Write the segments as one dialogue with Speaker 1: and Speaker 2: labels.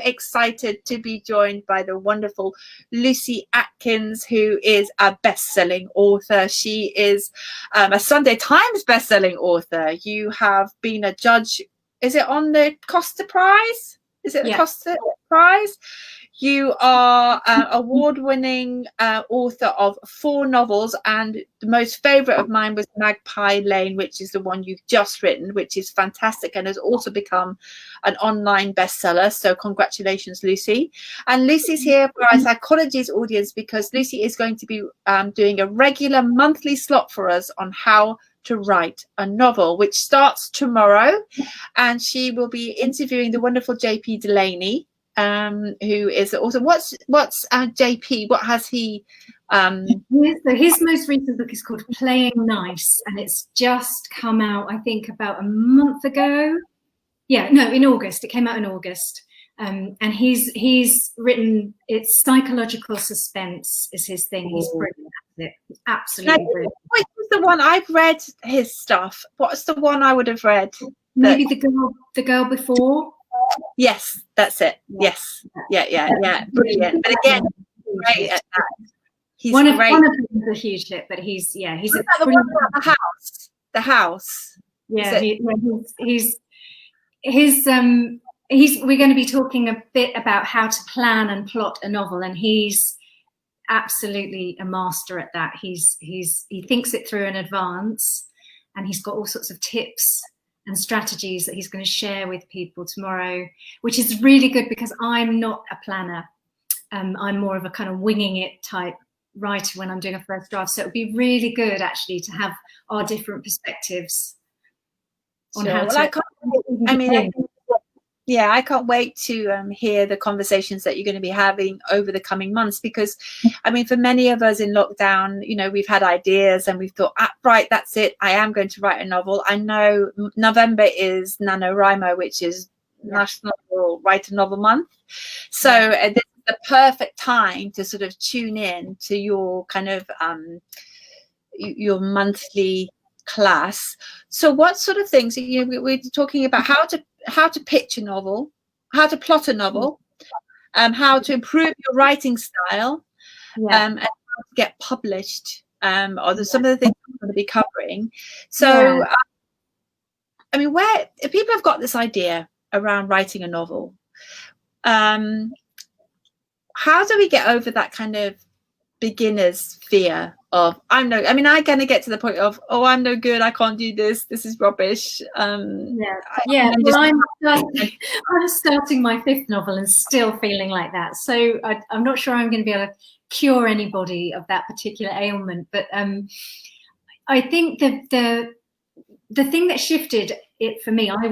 Speaker 1: excited to be joined by the wonderful Lucy Atkins, who is a best-selling author. She is a Sunday Times best-selling author. You have been a judge, is it on the Costa Prize? Is it the Costa Prize? You are award-winning author of 4 novels, and the most favourite of mine was Magpie Lane, which is the one you've just written, which is fantastic and has also become an online bestseller. So congratulations, Lucy. And Lucy's here for our psychology's audience because Lucy is going to be doing a regular monthly slot for us on how to write a novel, which starts tomorrow. And she will be interviewing the wonderful JP Delaney, who is also what's JP, what has he
Speaker 2: so his most recent book is called Playing Nice, and it's just come out, I think, about a month ago. In August. It came out in August. And he's written, it's psychological suspense is his thing. He's brilliant at it. Absolutely brilliant.
Speaker 1: Which is the one I've read his stuff? What's the one I would have read?
Speaker 2: Maybe the girl before.
Speaker 1: Yes, that's it. Yes, yeah, brilliant. But again, great at that. He's
Speaker 2: one of
Speaker 1: great.
Speaker 2: One of them is a huge hit, but he's
Speaker 1: the one about the house. The house.
Speaker 2: Yeah, we're going to be talking a bit about how to plan and plot a novel, and he's absolutely a master at that. He thinks it through in advance, and he's got all sorts of tips and strategies that he's going to share with people tomorrow, which is really good because I'm not a planner. I'm more of a kind of winging it type writer when I'm doing a first draft. So it would be really good actually to have our different perspectives on how to.
Speaker 1: I can't wait to hear the conversations that you're going to be having over the coming months, because I mean, for many of us in lockdown, we've had ideas and we've thought, right, that's it, I am going to write a novel. I know November is NaNoWriMo, which is National Write a Novel Month. So this is the perfect time to sort of tune in to your kind of your monthly class. So what sort of things, we're talking about how to pitch a novel, how to plot a novel, how to improve your writing style, and how to get published, or some of the things I'm going to be covering. So, I mean, if people have got this idea around writing a novel, how do we get over that kind of beginner's fear of I kind of get to the point of I'm no good, I can't do this is rubbish.
Speaker 2: I'm starting my 5th novel and still feeling like that, so I'm not sure I'm going to be able to cure anybody of that particular ailment, but I think the thing that shifted it for me, I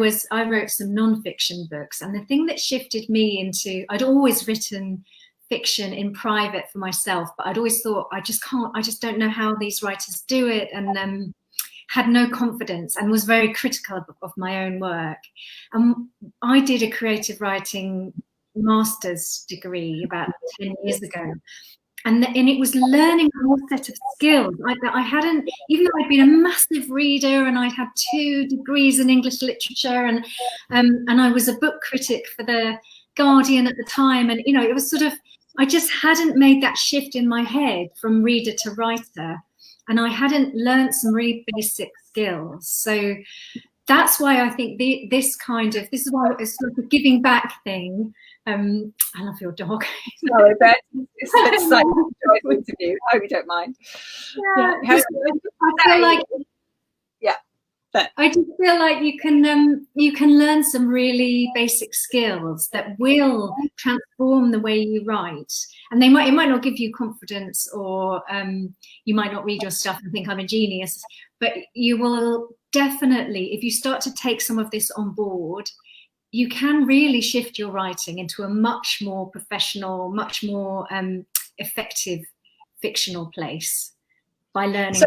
Speaker 2: wrote some non-fiction books, and the thing that shifted me into, I'd always written fiction in private for myself, but I'd always thought I just don't know how these writers do it, and had no confidence and was very critical of my own work. And I did a creative writing master's degree about 10 years ago, and it was learning a whole set of skills I hadn't, even though I'd been a massive reader and I'd had 2 degrees in English literature, and I was a book critic for the Guardian at the time, and it was sort of, I just hadn't made that shift in my head from reader to writer, and I hadn't learned some really basic skills. So that's why I think this is why it's sort of a giving back thing. I love your dog.
Speaker 1: Sorry, Beth. It's like a joyful interview. I hope you don't mind.
Speaker 2: I feel like I just feel like you can learn some really basic skills that will transform the way you write, and it might not give you confidence, or you might not read your stuff and think I'm a genius, but you will definitely, if you start to take some of this on board, you can really shift your writing into a much more professional, much more effective fictional place. By learning.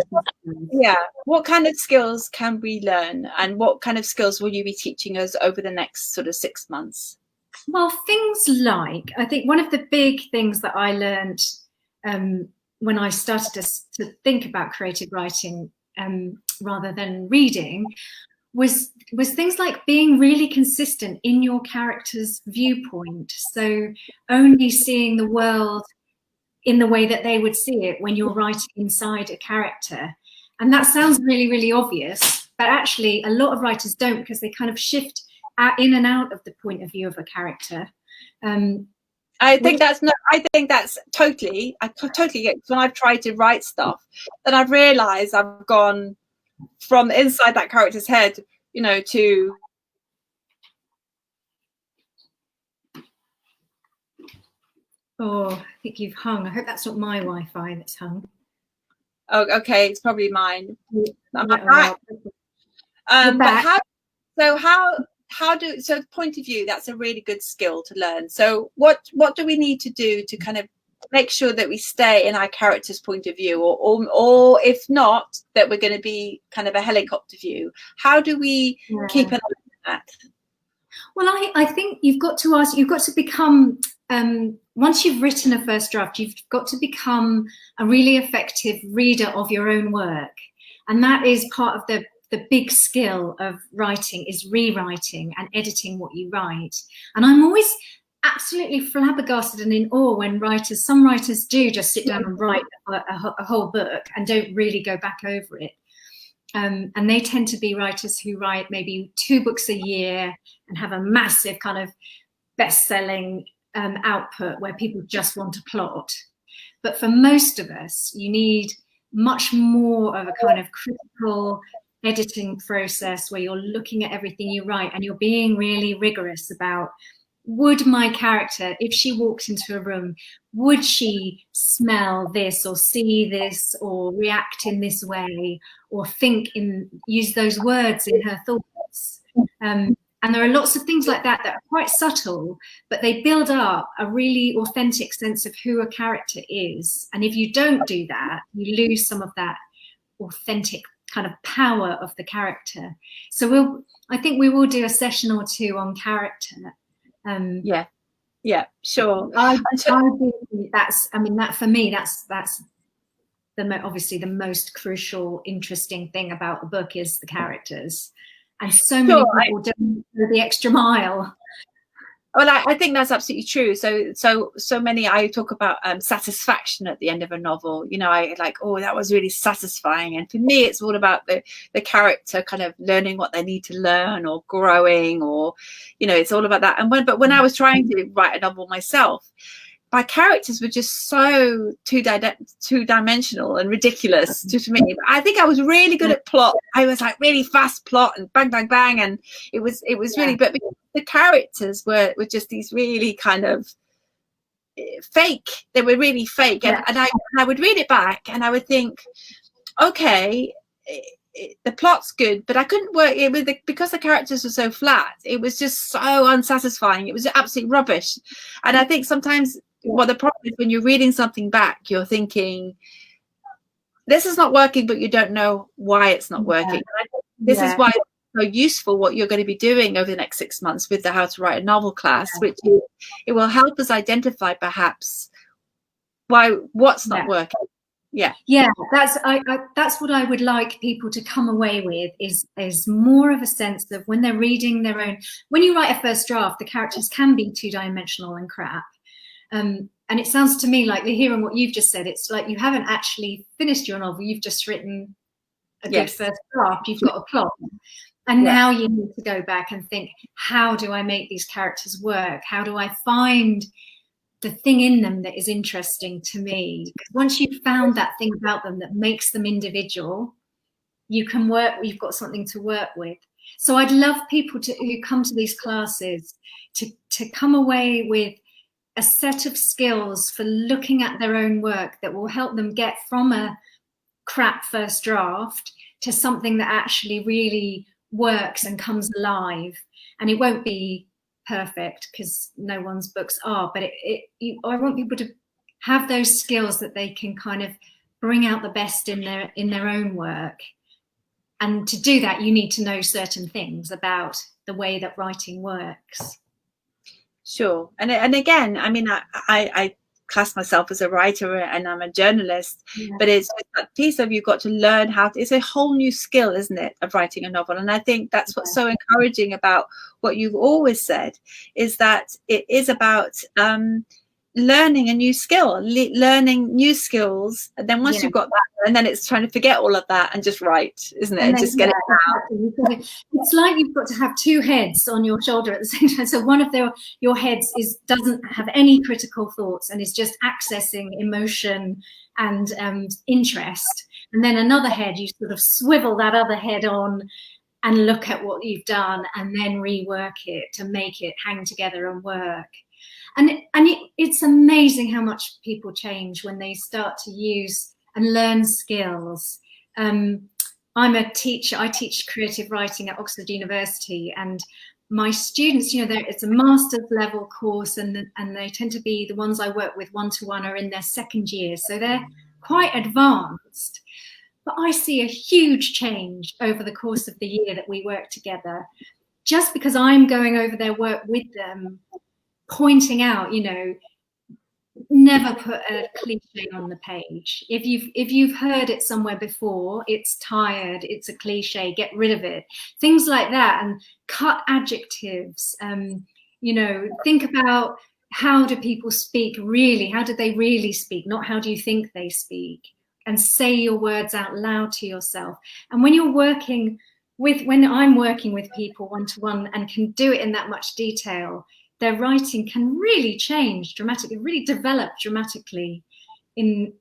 Speaker 1: What kind of skills can we learn, and what kind of skills will you be teaching us over the next sort of 6 months?
Speaker 2: Well, things like, I think one of the big things that I learned when I started to think about creative writing rather than reading was things like being really consistent in your character's viewpoint. So only seeing the world in the way that they would see it when you're writing inside a character. And that sounds really, really obvious, but actually a lot of writers don't, because they kind of shift in and out of the point of view of a character.
Speaker 1: I think that's totally, I totally get, when I've tried to write stuff, then I've realized I've gone from inside that character's head, you know, to
Speaker 2: oh, I think you've hung. I hope that's not my Wi-Fi that's hung.
Speaker 1: Oh, okay, it's probably mine.
Speaker 2: But
Speaker 1: so point of view, that's a really good skill to learn. So what do we need to do to kind of make sure that we stay in our character's point of view, or if not, that we're going to be kind of a helicopter view? How do we keep an eye on that?
Speaker 2: Well, I think you've got to become, once you've written a first draft, you've got to become a really effective reader of your own work. And that is part of the big skill of writing, is rewriting and editing what you write. And I'm always absolutely flabbergasted and in awe when some writers do just sit down and write a whole book and don't really go back over it. And they tend to be writers who write maybe 2 books a year and have a massive kind of best-selling output where people just want a plot. But for most of us, you need much more of a kind of critical editing process where you're looking at everything you write and you're being really rigorous about, would my character, if she walked into a room, would she smell this or see this or react in this way or use those words in her thoughts? And there are lots of things like that are quite subtle, but they build up a really authentic sense of who a character is. And if you don't do that, you lose some of that authentic kind of power of the character. So I think we will do a session or 2 on character.
Speaker 1: Yeah, sure.
Speaker 2: That for me, that's obviously the most crucial, interesting thing about the book is the characters. And so many people don't go the extra mile.
Speaker 1: Well, I think that's absolutely true. So many, I talk about satisfaction at the end of a novel. You know, I like, oh, that was really satisfying. And for me, it's all about the character kind of learning what they need to learn or growing, or, you know, it's all about that. And when I was trying to write a novel myself, my characters were just so two-dimensional and ridiculous to me. I think I was really good at plot. I was like really fast plot and bang, bang, bang. And it was really, but the characters were just these really kind of fake. They were really fake. And I would read it back and I would think, okay, the plot's good, but I couldn't work it with because the characters were so flat. It was just so unsatisfying. It was absolute rubbish. And I think sometimes the problem is when you're reading something back, you're thinking, this is not working, but you don't know why it's not working. This is why it's so useful what you're going to be doing over the next 6 months with the How to Write a Novel class, which is, it will help us identify perhaps what's not working.
Speaker 2: That's what I would like people to come away with, is more of a sense of when they're reading their own. When you write a first draft, the characters can be 2-dimensional and crap. And it sounds to me like, hearing what you've just said, it's like you haven't actually finished your novel. You've just written a good first draft. You've got a plot. And now you need to go back and think, how do I make these characters work? How do I find the thing in them that is interesting to me? Because once you've found that thing about them that makes them individual, you've got something to work with. So I'd love people who come to these classes to come away with a set of skills for looking at their own work that will help them get from a crap first draft to something that actually really works and comes alive. And it won't be perfect, because no one's books are, but I want people to have those skills that they can kind of bring out the best in their own work. And to do that, you need to know certain things about the way that writing works.
Speaker 1: Sure. And again, I mean, I class myself as a writer and I'm a journalist, but it's that piece of you've got to learn how to, it's a whole new skill, isn't it, of writing a novel. And I think that's what's so encouraging about what you've always said, is that it is about learning a new skill, learning new skills, and then once you've got that, and then it's trying to forget all of that and just write, isn't it? And just get it out.
Speaker 2: It's like you've got to have two heads on your shoulder at the same time. So one of your heads doesn't have any critical thoughts and is just accessing emotion and interest, and then another head, you sort of swivel that other head on and look at what you've done and then rework it to make it hang together and work. And it's amazing how much people change when they start to use and learn skills. I'm a teacher. I teach creative writing at Oxford University, and my students, it's a master's level course, and they tend to be the ones I work with one-to-one are in their second year, so they're quite advanced. But I see a huge change over the course of the year that we work together, just because I'm going over their work with them, pointing out, never put a cliche on the page. If you've heard it somewhere before, it's tired, it's a cliche, get rid of it. Things like that, and cut adjectives. Think about, how do people speak really? How do they really speak? Not how do you think they speak? And say your words out loud to yourself. And when I'm working with people one-to-one and can do it in that much detail, their writing can really change dramatically, really develop dramatically in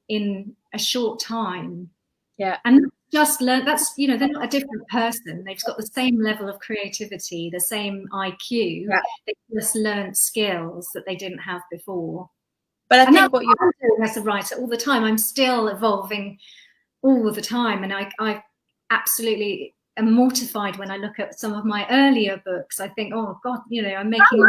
Speaker 2: a short time.
Speaker 1: Yeah.
Speaker 2: And just learn, that's, they're not a different person. They've got the same level of creativity, the same IQ. Yeah. They just learned skills that they didn't have before.
Speaker 1: But I think what
Speaker 2: I'm doing as a writer all the time. I'm still evolving all the time. And I absolutely am mortified when I look at some of my earlier books. I think, oh God, I'm making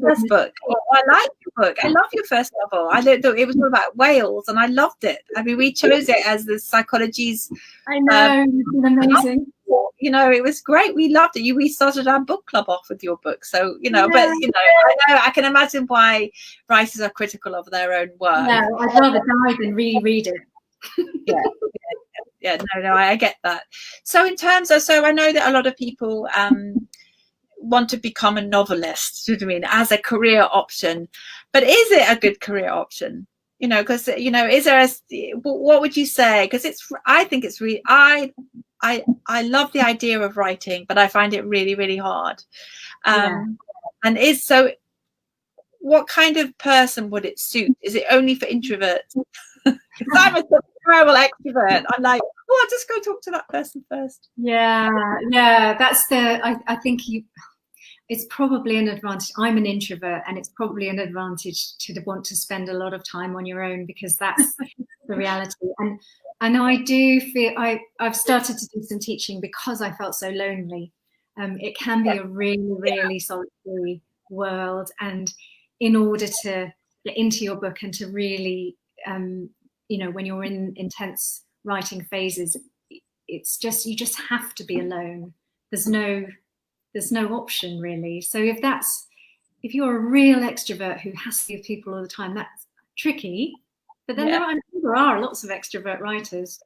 Speaker 1: first book. I like your book. I love your first novel. I thought it was all about whales, and I loved it. I mean, we chose it as the psychology's.
Speaker 2: I know, it's amazing.
Speaker 1: It was great. We loved it. We started our book club off with your book, so I can imagine why writers are critical of their own work.
Speaker 2: No, I'd rather die than reread it.
Speaker 1: No, I get that. So in terms of, I know that a lot of people want to become a novelist, do you know what I mean, as a career option, but is it a good career option? Because is there what would you say? Because I think it's really, I love the idea of writing, but I find it really, really hard. And what kind of person would it suit? Is it only for introverts? I'm a terrible extrovert. I'm like, I'll just go talk to that person first.
Speaker 2: Yeah, that's I think it's probably an advantage. I'm an introvert, and it's probably an advantage to want to spend a lot of time on your own, because that's the reality. And I do feel I've started to do some teaching because I felt so lonely. It can be a really, really solitary world, and in order to get into your book and to really when you're in intense writing phases, it's just, you just have to be alone. There's no option really. So if you're a real extrovert who has to be with people all the time, that's tricky. But then there are lots of extrovert writers.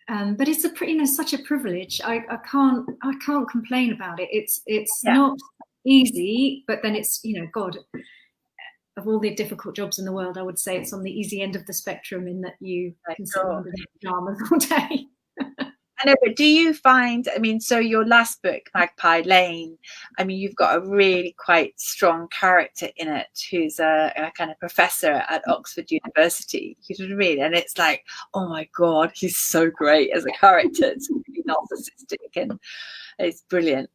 Speaker 2: But it's such a privilege. I can't complain about it. It's not easy, but then it's, God, of all the difficult jobs in the world, I would say it's on the easy end of the spectrum, in that you can sit under the pajamas all day.
Speaker 1: I know, but do you find, so your last book, Magpie Lane, you've got a really quite strong character in it who's a kind of professor at Oxford University, you know what I mean? And it's like, oh my God, he's so great as a character. It's really narcissistic and it's brilliant.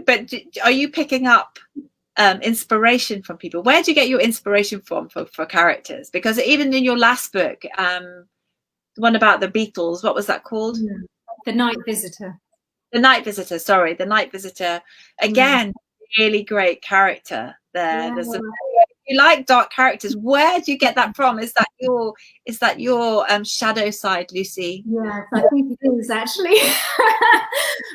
Speaker 1: But are you picking up inspiration from people? Where do you get your inspiration from for characters? Because even in your last book, the one about the Beatles, what was that called?
Speaker 2: The Night Visitor.
Speaker 1: The Night Visitor, again, really great character there. There's some you like dark characters. Where do you get that from? Is that your shadow side, Lucy?
Speaker 2: Yes, I think it is actually.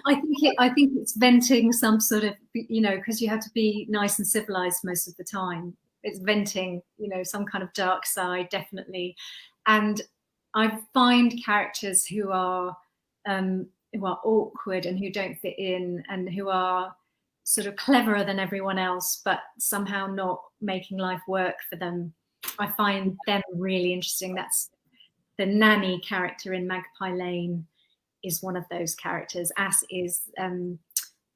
Speaker 2: I think it's venting some sort of, because you have to be nice and civilized most of the time. It's venting, some kind of dark side, definitely. And I find characters who are awkward and who don't fit in and who are sort of cleverer than everyone else, but somehow not making life work for them. I find them really interesting. That's the nanny character in Magpie Lane is one of those characters, as is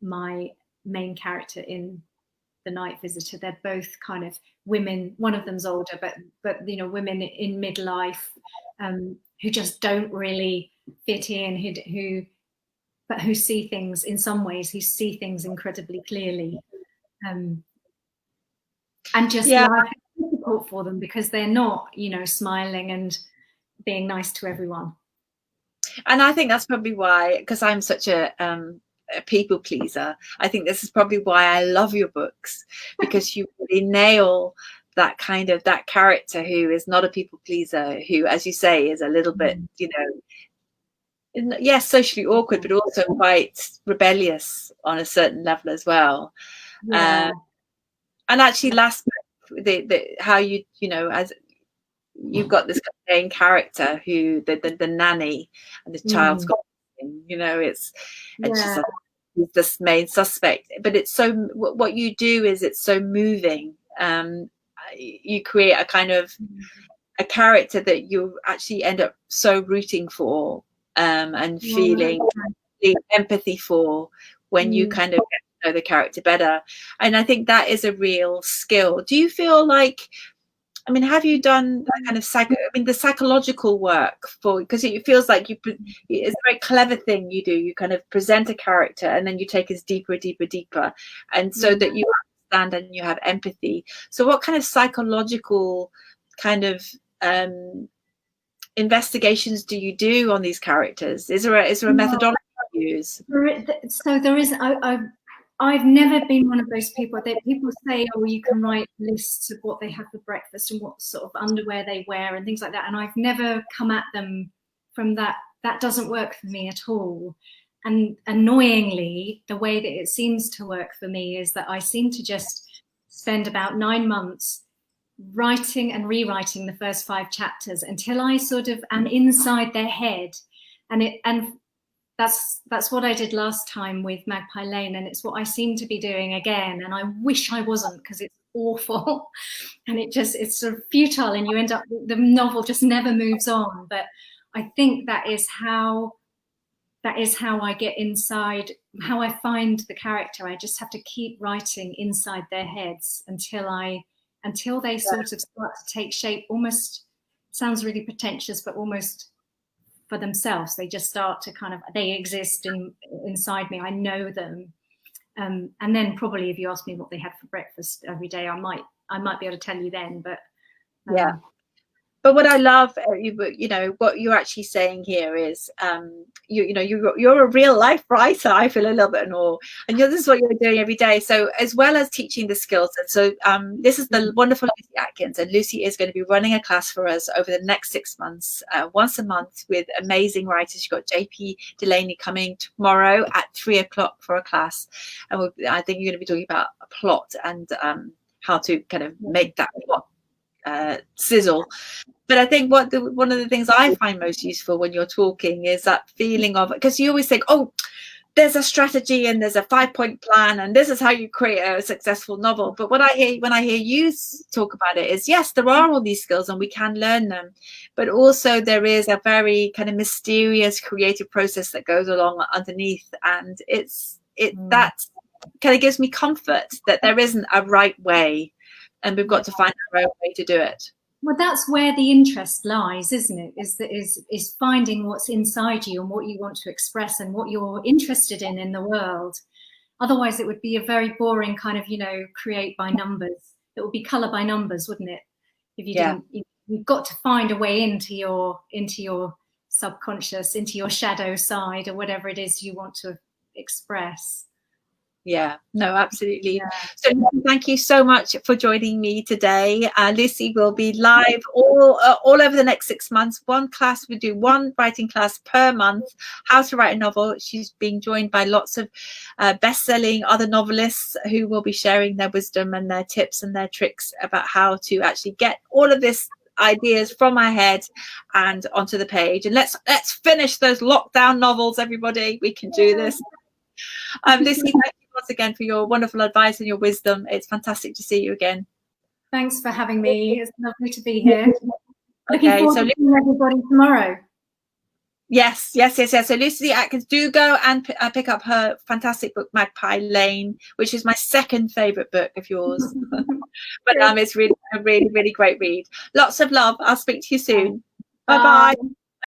Speaker 2: my main character in The Night Visitor. They're both kind of women. One of them's older, but women in midlife who just don't really fit in, who see things in some ways, who see things incredibly clearly, and just life is difficult for them because they're not, smiling and being nice to everyone.
Speaker 1: And I think that's probably why, because I'm such a people pleaser, I think this is probably why I love your books, because you really nail that character who is not a people pleaser, who, as you say, is a little bit, yes, socially awkward, but also quite rebellious on a certain level as well.
Speaker 2: Yeah.
Speaker 1: And actually, last how as you've got this main character who the nanny, and the child's got it's, and she's this main suspect, but it's so, what you do is it's so moving. You create a kind of a character that you actually end up so rooting for, and feeling empathy for when you kind of get to know the character better. And I think that is a real skill. Do you feel like, have you done that kind of the psychological work because it feels like it's a very clever thing you do. You kind of present a character and then you take us deeper, and so that you understand and you have empathy. So what kind of psychological kind of investigations do you do on these characters? Is there a methodology you use?
Speaker 2: So there is. I've never been one of those people that people say, oh, you can write lists of what they have for breakfast and what sort of underwear they wear and things like that. And I've never come at them from that. That doesn't work for me at all. And annoyingly, the way that it seems to work for me is that I seem to just spend about 9 months writing and rewriting the first 5 chapters until I sort of am inside their head. And that's what I did last time with Magpie Lane, and it's what I seem to be doing again. And I wish I wasn't, because it's awful, and it's sort of futile, and you end up, the novel just never moves on. But I think that is how I get inside, how I find the character. I just have to keep writing inside their heads until they sort of start to take shape. Almost sounds really pretentious, but almost for themselves. They just start to they exist inside me. I know them. And then probably if you ask me what they had for breakfast every day, I might be able to tell you then. But
Speaker 1: yeah. But what I love, what you're actually saying here is, you're a real life writer. I feel a little bit in awe, and this is what you're doing every day. So as well as teaching the skills, and so this is the wonderful Lucy Atkins, and Lucy is going to be running a class for us over the next 6 months, once a month, with amazing writers. You've got JP Delaney coming tomorrow at 3:00 for a class, and I think you're going to be talking about a plot and how to kind of make that plot sizzle. But I think one of the things I find most useful when you're talking is that feeling of, because you always think, oh, there's a strategy and there's a 5-point plan and this is how you create a successful novel. But what I hear when I hear you talk about it is, yes, there are all these skills and we can learn them, but also there is a very kind of mysterious creative process that goes along underneath, and that kind of gives me comfort that there isn't a right way, and we've got to find our own way to do it.
Speaker 2: Well, that's where the interest lies, isn't it? Is finding what's inside you and what you want to express and what you're interested in the world. Otherwise, it would be a very boring kind of, create by numbers. It would be color by numbers, wouldn't it? If you didn't, you've got to find a way into your subconscious, into your shadow side, or whatever it is you want to express.
Speaker 1: Yeah, no, absolutely.
Speaker 2: Yeah.
Speaker 1: So thank you so much for joining me today. Lucy will be live all over the next 6 months. One class, we do one writing class per month, how to write a novel. She's being joined by lots of best-selling other novelists who will be sharing their wisdom and their tips and their tricks about how to actually get all of this ideas from my head and onto the page. And let's finish those lockdown novels, everybody. We can do this. Lucy, thank you once again for your wonderful advice and your wisdom. It's fantastic to see you again.
Speaker 2: Thanks for having me. It's lovely to be here.
Speaker 1: Okay,
Speaker 2: Looking forward to seeing everybody tomorrow.
Speaker 1: Yes. So Lucy Atkins, do go and pick up her fantastic book, Magpie Lane, which is my second favourite book of yours. But it's really a really, really great read. Lots of love. I'll speak to you soon. Bye-bye.